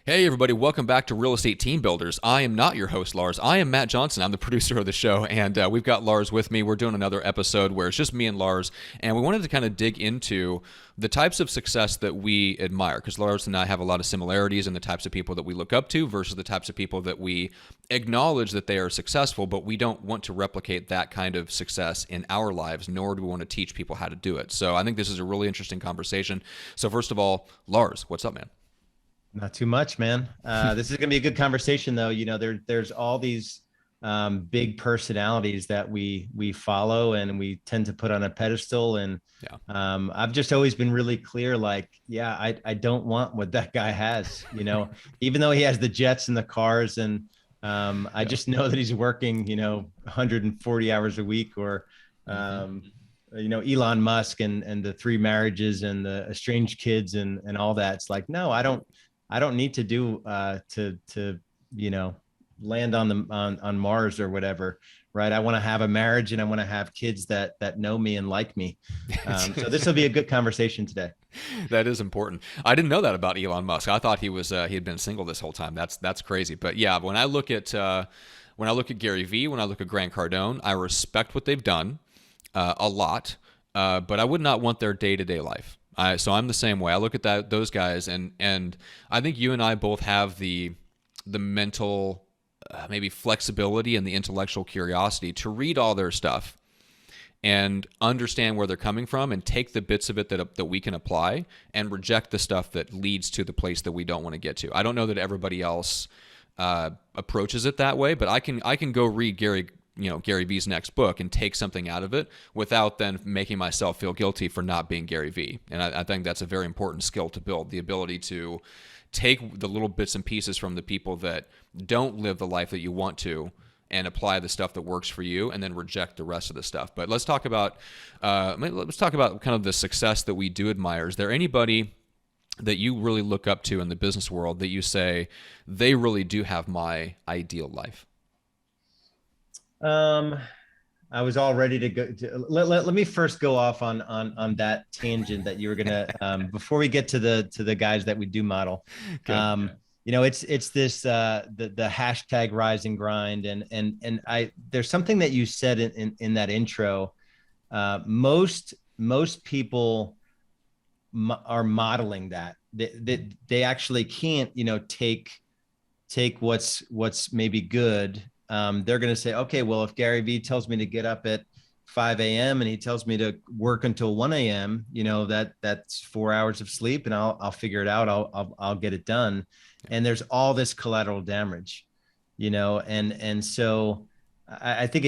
Hey, everybody, welcome back to Real Estate Team Builders. I am not your host, Lars. I am Matt Johnson. I'm the producer of the show, and we've got Lars with me. We're doing another episode where it's just me and Lars, and we wanted to kind of dig into the types of success that we admire, because Lars and I have a lot of similarities in the types of people that we look up to versus the types of people that we acknowledge that they are successful, but we don't want to replicate that kind of success in our lives, nor do we want to teach people how to do it. So I think this is a really interesting conversation. So first of all, Lars, what's up, man? Not too much, man. This is going to be a good conversation, though. There's all these big personalities that we follow and we tend to put on a pedestal. And I've just always been really clear, like, yeah, I don't want what that guy has, even though he has the jets and the cars. And I just know that he's working, 140 hours a week, or, Elon Musk and the 3 marriages and the estranged kids and all that. It's like, no, I don't need to do to land on Mars or whatever, right? I want to have a marriage and I want to have kids that know me and like me. So this will be a good conversation today. That is important. I didn't know that about Elon Musk. I thought he had been single this whole time. That's crazy. But yeah, when I look at Gary Vee, when I look at Grant Cardone, I respect what they've done a lot, but I would not want their day-to-day life. So I'm the same way. I look at those guys, and I think you and I both have the mental maybe flexibility and the intellectual curiosity to read all their stuff and understand where they're coming from and take the bits of it that we can apply and reject the stuff that leads to the place that we don't want to get to. I don't know that everybody else approaches it that way, but I can go read Gary Vee's next book and take something out of it without then making myself feel guilty for not being Gary Vee. And I think that's a very important skill to build, the ability to take the little bits and pieces from the people that don't live the life that you want to and apply the stuff that works for you and then reject the rest of the stuff. But let's talk about kind of the success that we do admire. Is there anybody that you really look up to in the business world that you say they really do have my ideal life? I was all ready to go. Let me first go off on that tangent that you were gonna before we get to the guys that we do model. Okay. It's this the hashtag rise and grind, and there's something that you said in that intro. Most people are modeling that. They actually can't take what's maybe good. They're going to say, okay, well, if Gary Vee tells me to get up at 5 a.m. and he tells me to work until 1 a.m., that's 4 hours of sleep, and I'll figure it out. I'll get it done. And there's all this collateral damage, and so I think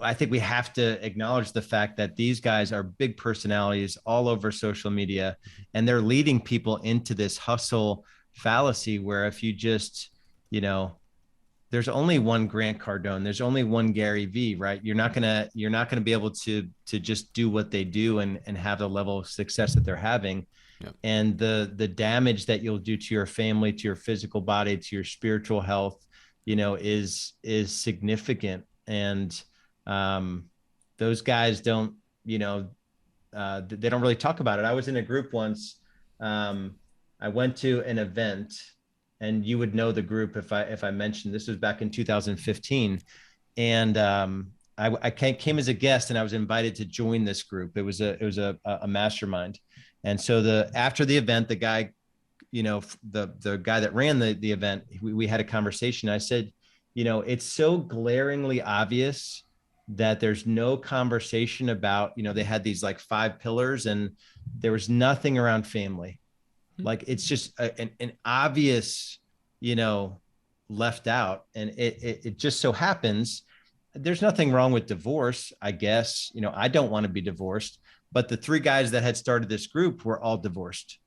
I think we have to acknowledge the fact that these guys are big personalities all over social media, and they're leading people into this hustle fallacy where if you just, there's only one Grant Cardone. There's only one Gary Vee, right? You're not gonna be able to just do what they do and have the level of success that they're having. Yep. And the damage that you'll do to your family, to your physical body, to your spiritual health, is significant. And those guys don't, they don't really talk about it. I was in a group once. I went to an event. And you would know the group if I mentioned. This was back in 2015, and I came as a guest, and I was invited to join this group. It was a mastermind, and so after the event, the guy, the guy that ran the event, we had a conversation. I said, it's so glaringly obvious that there's no conversation about, they had these like 5 pillars, and there was nothing around family. Like it's just an obvious, left out. And it just so happens there's nothing wrong with divorce, I guess. I don't want to be divorced, but the 3 guys that had started this group were all divorced,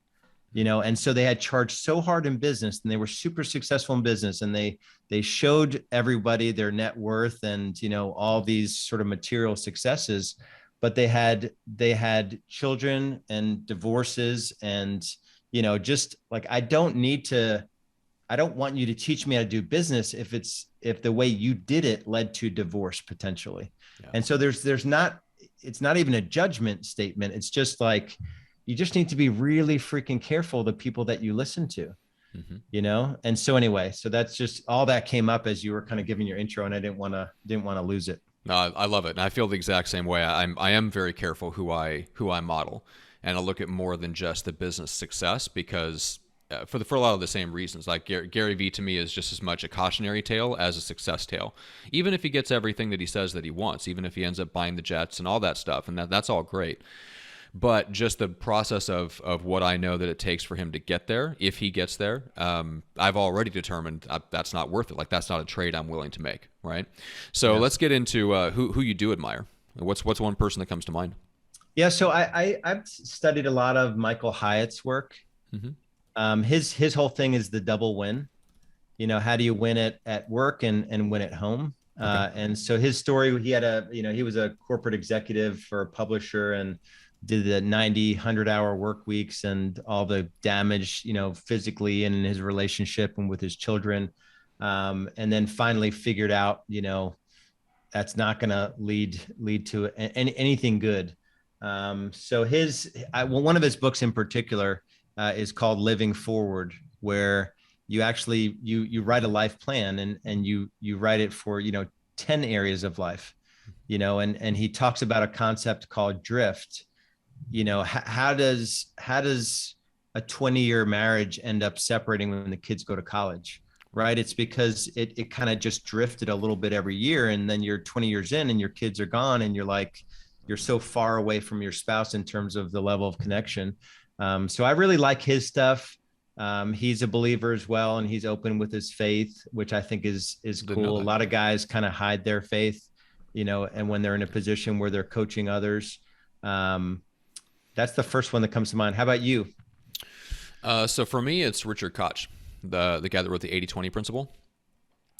and so they had charged so hard in business, and they were super successful in business, and they showed everybody their net worth and, all these sort of material successes, but they had children and divorces and, just like, I don't want you to teach me how to do business if the way you did it led to divorce potentially. Yeah. And so it's not even a judgment statement. It's just like, you just need to be really freaking careful the people that you listen to, Hmm. And so anyway, so that's just all that came up as you were kind of giving your intro, and I didn't want to lose it. No, I love it, and I feel the exact same way. I am very careful who I model, and I look at more than just the business success because for a lot of the same reasons. Like Gary Vee to me is just as much a cautionary tale as a success tale. Even if he gets everything that he says that he wants, even if he ends up buying the jets and all that stuff, and that's all great. But just the process of what I know that it takes for him to get there, if he gets there, I've already determined that's not worth it. Like that's not a trade I'm willing to make, right? So Yeah. let's get into who you do admire. What's one person that comes to mind? Yeah. So I've studied a lot of Michael Hyatt's work. Hmm. His whole thing is the double win. How do you win at work and win at home? Okay. And so his story, he was a corporate executive for a publisher and did the 90 100 hour work weeks and all the damage, physically and in his relationship and with his children. And then finally figured out, that's not going to lead to anything good. One of his books in particular is called Living Forward, where you actually you write a life plan, and you write it for 10 areas of life, and he talks about a concept called drift. How does a 20-year marriage end up separating when the kids go to college? Right. It's because it kind of just drifted a little bit every year. And then you're 20 years in and your kids are gone, and you're so far away from your spouse in terms of the level of connection. So I really like his stuff. He's a believer as well, and he's open with his faith, which I think is Didn't know cool. A that. lot of guys kind of hide their faith, and when they're in a position where they're coaching others. That's the first one that comes to mind. How about you? So for me, it's Richard Koch, the guy that wrote the 80/20 principle.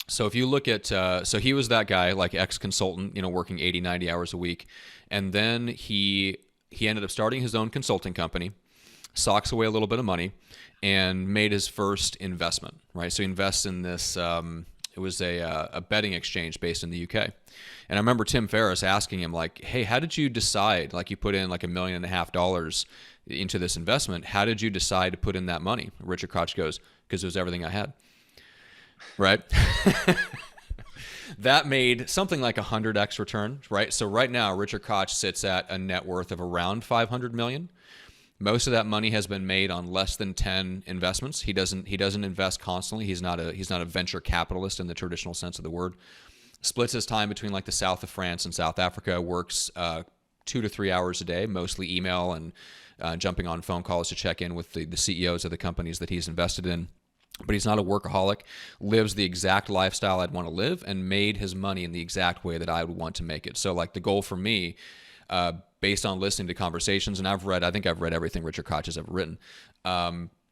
So if you look at, so he was that guy, like ex-consultant, working 80, 90 hours a week. And then he ended up starting his own consulting company, socks away a little bit of money, and made his first investment, right? So he invests in this, it was a betting exchange based in the UK. And I remember Tim Ferriss asking him, like, hey, how did you decide, like you put in like $1.5 million into this investment. How did you decide to put in that money? Richard Koch goes, because it was everything I had. Right? That made something like 100x return, right? So right now, Richard Koch sits at a net worth of around 500 million. Most of that money has been made on less than 10 investments. He doesn't invest constantly. He's not a venture capitalist in the traditional sense of the word. Splits his time between like the south of France and South Africa. Works 2 to 3 hours a day, mostly email and jumping on phone calls to check in with the CEOs of the companies that he's invested in. But he's not a workaholic, lives the exact lifestyle I'd want to live, and made his money in the exact way that I would want to make it. So like the goal for me, based on listening to conversations, and I think I've read everything Richard Koch has ever written,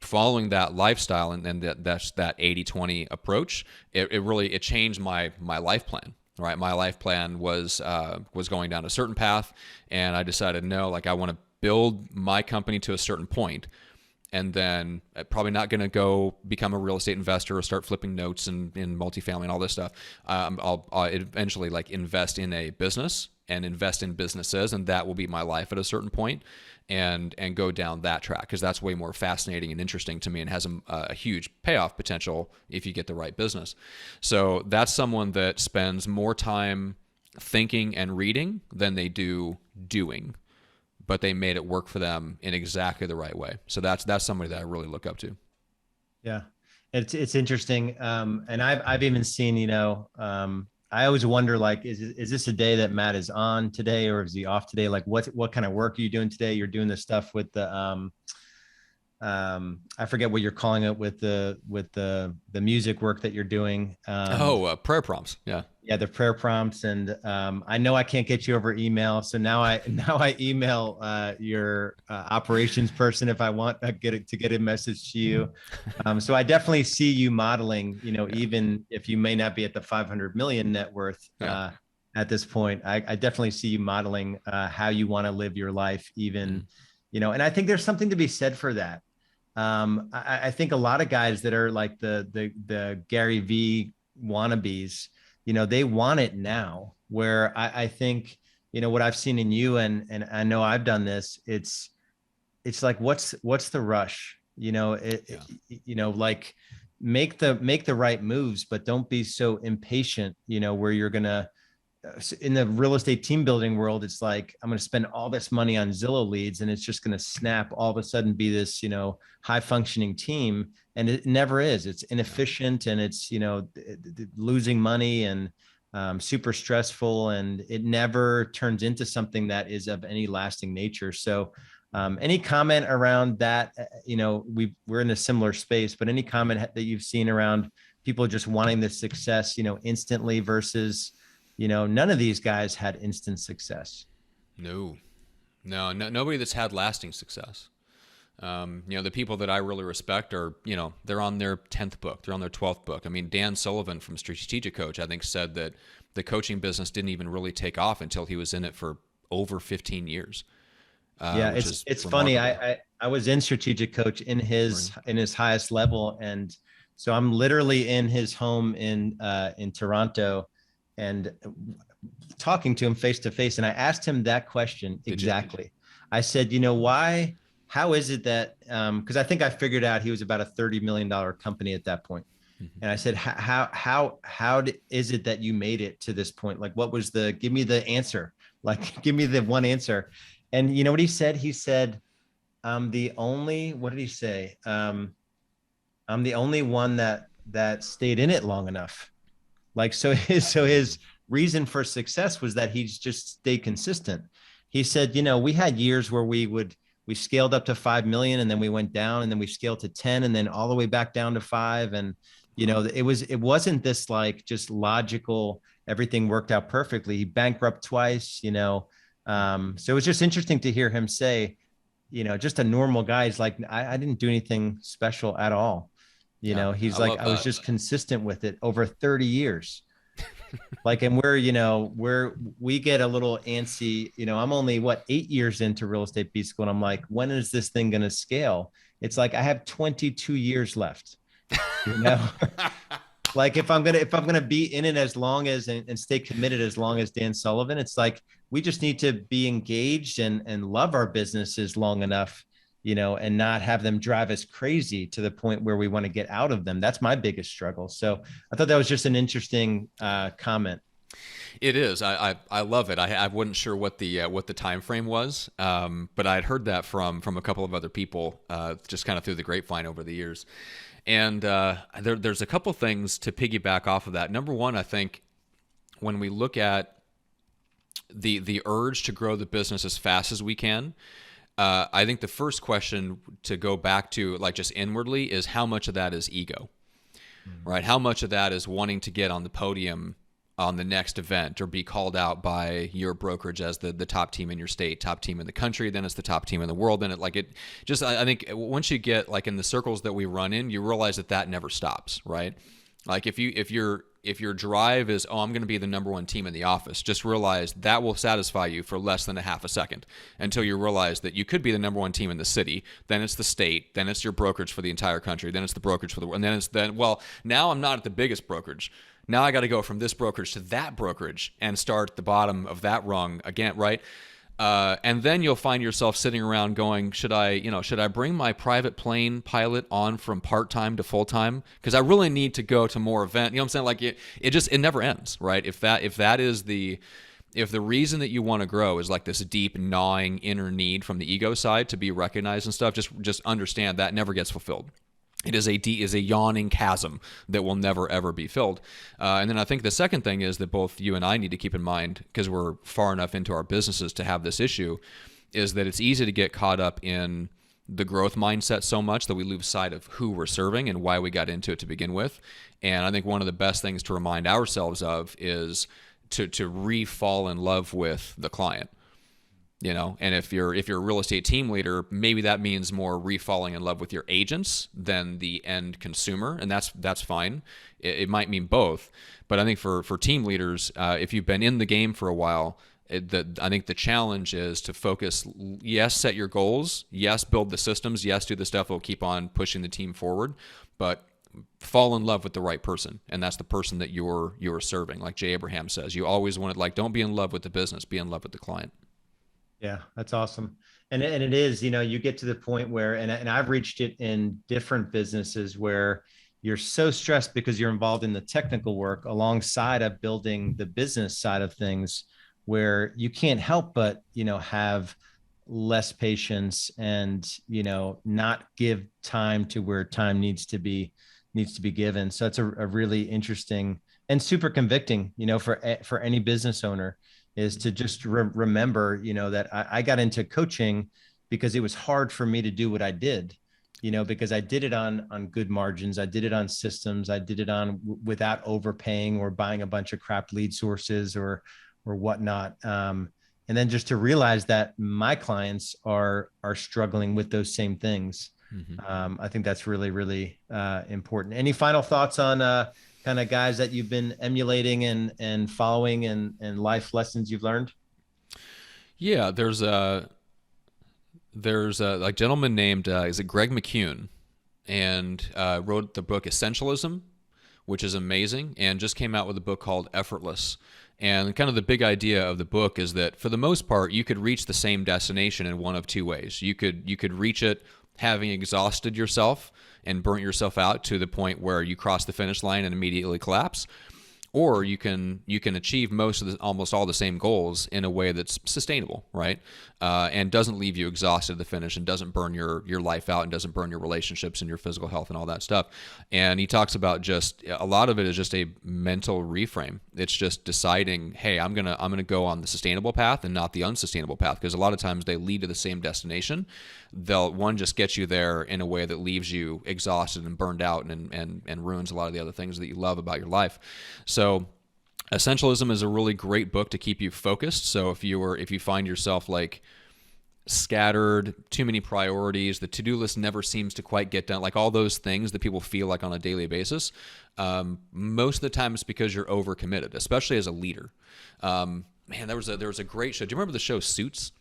following that lifestyle and that's that 80/20 approach, it really changed my life plan. Right, my life plan was going down a certain path, and I decided no, like I want to build my company to a certain point, and then probably not going to go become a real estate investor or start flipping notes in multifamily and all this stuff. I'll eventually like invest in a business and invest in businesses, and that will be my life at a certain point, and go down that track because that's way more fascinating and interesting to me and has a huge payoff potential if you get the right business. So that's someone that spends more time thinking and reading than they do doing, but they made it work for them in exactly the right way. So that's somebody that I really look up to. Yeah, it's interesting, and I've even seen, I always wonder, like, is this a day that Matt is on today, or is he off today? Like, what kind of work are you doing today? You're doing the stuff with the I forget what you're calling it, with the music work that you're doing. Prayer prompts. Yeah. Yeah, the prayer prompts, and I know I can't get you over email, so now I email your operations person if I want to get a message to you. So I definitely see you modeling, Yeah. even if you may not be at the 500 million net worth Yeah. at this point. I definitely see you modeling how you want to live your life, even, Mhm. and I think there's something to be said for that. I think a lot of guys that are like the Gary V wannabes, they want it now. Where I think, what I've seen in you, and I know I've done this. It's it's like, what's the rush? Yeah. Like make the right moves, but don't be so impatient, where you're gonna in the real estate team building world, it's like, I'm going to spend all this money on Zillow leads and it's just going to snap all of a sudden be this, high functioning team. And it never is. It's Yeah. inefficient and it's, losing money and super stressful. And it never turns into something that is of any lasting nature. So, any comment around that? We're in a similar space, but any comment that you've seen around people just wanting the success, instantly versus, none of these guys had instant success. No, no, nobody that's had lasting success. The people that I really respect are, they're on their 10th book, they're on their 12th book. I mean, Dan Sullivan from Strategic Coach, I think, said that the coaching business didn't even really take off until he was in it for over 15 years, Yeah, which is it's funny. remarkable. I was in strategic coach in Right. his highest level, and so I'm literally in his home in Toronto, and talking to him face to face. And I asked him that question Did you? exactly. I said, why? How is it that? Because I think I figured out he was about a $30 million company at that point. Mhm. And I said, how is it that you made it to this point? Like, what was give me the answer? Like, give me the one answer. And you know what he said? He said, what did he say? I'm the only one that stayed in it long enough. Like, so his reason for success was that he's just stayed consistent. He said, we had years where we scaled up to 5 million and then we went down and then we scaled to 10 and then all the way back down to 5. And, Wow. it wasn't this like just logical, everything worked out perfectly. He bankrupt twice, so it was just interesting to hear him say, just a normal guy. He's like, I didn't do anything special at all. Yeah, I He's like, love I was that. just consistent with it over 30 years. Like, and we get a little antsy, I'm only 8 years into real estate B school. And I'm like, when is this thing going to scale? It's like, I have 22 years left, you know, like if I'm gonna be in it as long as and stay committed as long as Dan Sullivan, it's like we just need to be engaged and love our businesses long enough, and not have them drive us crazy to the point where we want to get out of them. That's my biggest struggle. So I thought that was just an interesting comment. It is. I love it. I wasn't sure what the time frame was, but I'd heard that from a couple of other people, just kind of through the grapevine over the years. And there's a couple things to piggyback off of that. Number one, I think when we look at the urge to grow the business as fast as we can, I think the first question to go back to, like just inwardly, is how much of that is ego, right? How much of that is wanting to get on the podium on the next event or be called out by your brokerage as the top team in your state, top team in the country, then it's the top team in the world. Then I think once you get like in the circles that we run in, you realize that never stops, right? Like if your drive is, oh, I'm going to be the number one team in the office, just realize that will satisfy you for less than a half a second until you realize that you could be the number one team in the city. Then it's the state. Then it's your brokerage for the entire country. Then it's the brokerage for the world. And then well, now I'm not at the biggest brokerage. Now I got to go from this brokerage to that brokerage and start at the bottom of that rung again, right? And then you'll find yourself sitting around going, should I bring my private plane pilot on from part-time to full-time? Because I really need to go to more event. You know what I'm saying? Like it never ends, right? If that is if the reason that you want to grow is like this deep gnawing inner need from the ego side to be recognized and stuff, just understand that never gets fulfilled. It is a yawning chasm that will never ever be filled. And then I think the second thing is that both you and I need to keep in mind, because we're far enough into our businesses to have this issue, is that it's easy to get caught up in the growth mindset so much that we lose sight of who we're serving and why we got into it to begin with. And I think one of the best things to remind ourselves of is to re-fall in love with the client. And if you're a real estate team leader, maybe that means more refalling in love with your agents than the end consumer, and that's fine. It might mean both, but I think for team leaders, if you've been in the game for a while, I think the challenge is to focus. Yes, set your goals. Yes, build the systems. Yes, do the stuff that will keep on pushing the team forward, but fall in love with the right person, and that's the person that you're serving. Like Jay Abraham says, you always want to, like, don't be in love with the business, be in love with the client. Yeah, that's awesome. And it is, you get to the point where, and I've reached it in different businesses where you're so stressed because you're involved in the technical work alongside of building the business side of things, where you can't help but, have less patience and, not give time to where time needs to be given. So it's a really interesting and super convicting, for any business owner, is to just remember, that I got into coaching because it was hard for me to do what I did, because I did it on good margins. I did it on systems. I did it without overpaying or buying a bunch of crap lead sources or whatnot. And then just to realize that my clients are struggling with those same things. I think that's really, really important. Any final thoughts on kind of guys that you've been emulating and following and life lessons you've learned? Yeah, there's a like gentleman named is it Greg McCune, and wrote the book Essentialism, which is amazing, and just came out with a book called Effortless. And kind of the big idea of the book is that for the most part, you could reach the same destination in one of two ways. You could reach it having exhausted yourself and burnt yourself out to the point where you cross the finish line and immediately collapse, or you can achieve almost all the same goals in a way that's sustainable, right? And doesn't leave you exhausted at the finish, and doesn't burn your life out, and doesn't burn your relationships and your physical health and all that stuff. And he talks about just a lot of it is just a mental reframe. It's just deciding, hey, I'm gonna go on the sustainable path and not the unsustainable path, because a lot of times they lead to the same destination. One just gets you there in a way that leaves you exhausted and burned out, and ruins a lot of the other things that you love about your life. So Essentialism is a really great book to keep you focused. So if you find yourself like scattered, too many priorities, the to-do list never seems to quite get done, like all those things that people feel like on a daily basis, most of the time it's because you're overcommitted, especially as a leader. Man, there was a great show. Do you remember the show Suits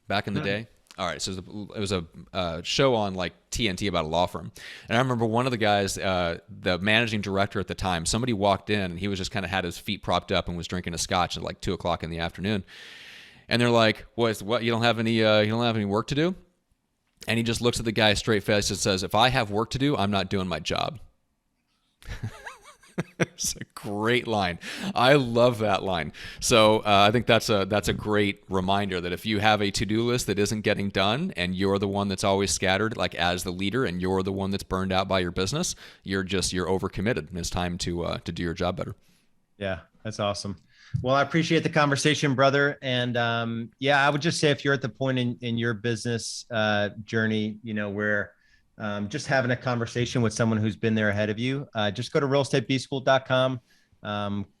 back in the day? All right, so it was a show on like TNT about a law firm, and I remember one of the guys, the managing director at the time, somebody walked in and he was just kind of had his feet propped up and was drinking a scotch at like 2 o'clock in the afternoon, and they're like, "What? You don't have any work to do?" And he just looks at the guy straight face and says, "If I have work to do, I'm not doing my job." It's a great line. I love that line. So I think that's a great reminder that if you have a to-do list that isn't getting done, and you're the one that's always scattered, like as the leader, and you're the one that's burned out by your business, you're overcommitted, and it's time to do your job better. Yeah, that's awesome. Well, I appreciate the conversation, brother. And yeah, I would just say if you're at the point in your business journey, where just having a conversation with someone who's been there ahead of you, just go to realestatebschool.com,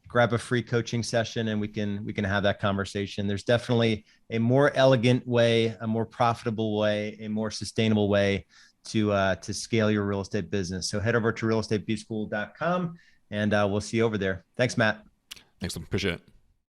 grab a free coaching session, and we can have that conversation. There's definitely a more elegant way, a more profitable way, a more sustainable way to scale your real estate business. So head over to realestatebschool.com, and we'll see you over there. Thanks, Matt. Thanks. Appreciate it.